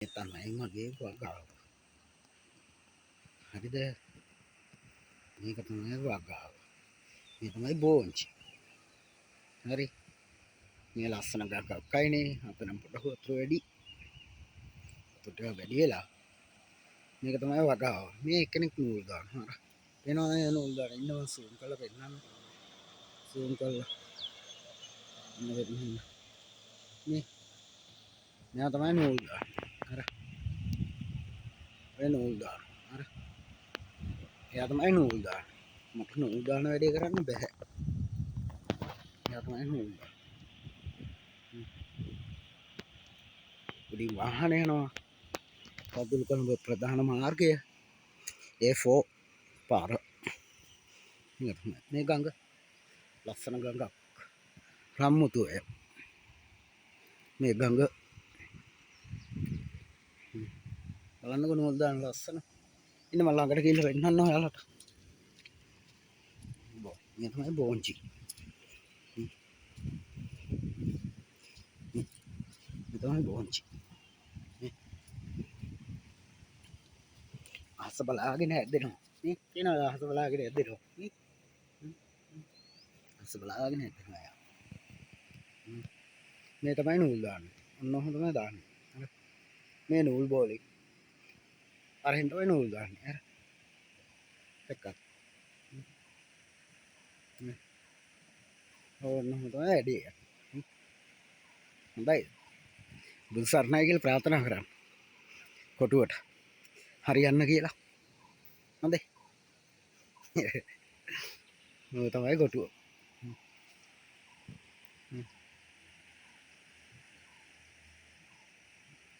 මේ තමයි මගේ වගාව. හරිද? මේක තමයි වගාව. මේ තමයි බෝංචි. හරි. මේ ලස්සන ගගක්කයිනේ. අපේ නම් පොඩ වතුර වැඩි. වතුර ටික වැඩි වෙලා. මේක තමයි වගාව. මේ එක්කෙනෙක් නූල් දානවා. වෙනවා නේ නූල් දාන ඉන්නවා සූම් කරලා පෙන්නන්න. සූම් කරලා. මේ මෙයා තමයි නූල් දාන්නේ. හරි. ඔය නූල් දාන. හරි. එයා තමයි නූල් දාන්නේ. මට නූල් දාන වැඩේ කරන්න බෑ. එයා තමයි නූල් දාන්නේ. උඩින් වාහන යනවා. කඳුළු කොළඹ ප්‍රධාන මාර්ගය A4 පාර. මේ ගඟ ලස්සන ගඟක්. රම්මුතුය. මේ ගඟ බලන්නකො නූල් දාන ලස්සන. ඉන්න මම ළඟට ගිහිල්ලා වෙන්නන්න ඔයාලට. මේ තමයි බෝංචි. මේ තමයි බෝංචි. අහස බලාගෙන ඇද්දෙනවා. මේ කියනවා අහස බලාගෙන ඇද්දෙනවා. අහස බලාගෙන ඇද්දෙනවා යා. මේ තමයි නූල් දාන්නේ. ඔන්න ඔහොම තමයි දාන්නේ. මේ නූල් බෝලේ. අර හින්දා ඔය නූල් දාන්නේ. අර එක්ක. ඔන්න ඔහොම තමයි වැඩේ. හොඳයි. බුදු සරණයි කියලා ප්‍රාර්ථනා කරන්න. කොටුවට. හරියන්න කියලා. හොඳයි. ඔය තමයි කොටුව.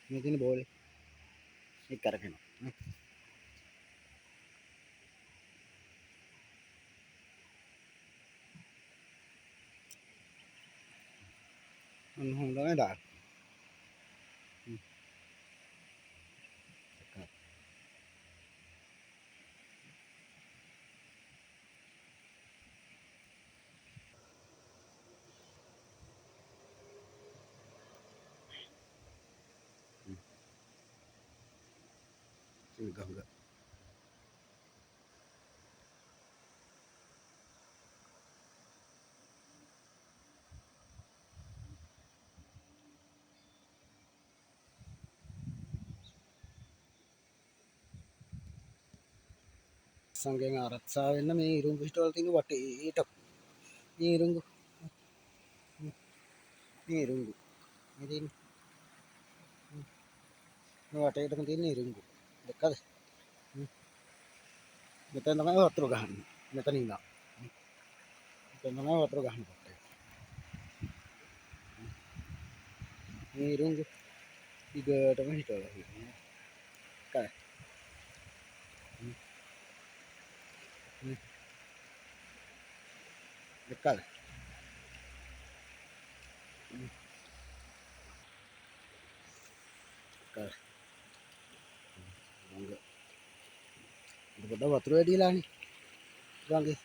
මේ තියෙන බෝලේ. ඒක අරගෙන. ඔන්න ඔහොම තමයි දාන්නේ. ගඟ. සංගෙන් ආරක්ෂා වෙන්න මේ ඉරුඟු හිටවල තියෙන වටේට මේ ඉරුඟු මේ ඉරුඟු මේ තියෙන මේ වටේටම තියෙන ඉරුඟු දැක්කද? මෙතන තමයි වතුර ගහන්නේ. මෙතන ඉඳන් මෙතන තමයි වතුර ගහන්න කොටේ. මේ ඉරුඟු ඊගටම හිටවල තියෙනවා. කයි දැක්කද? ගඟ. පොඩ වතුර වැඩිලානේ ගඟේ.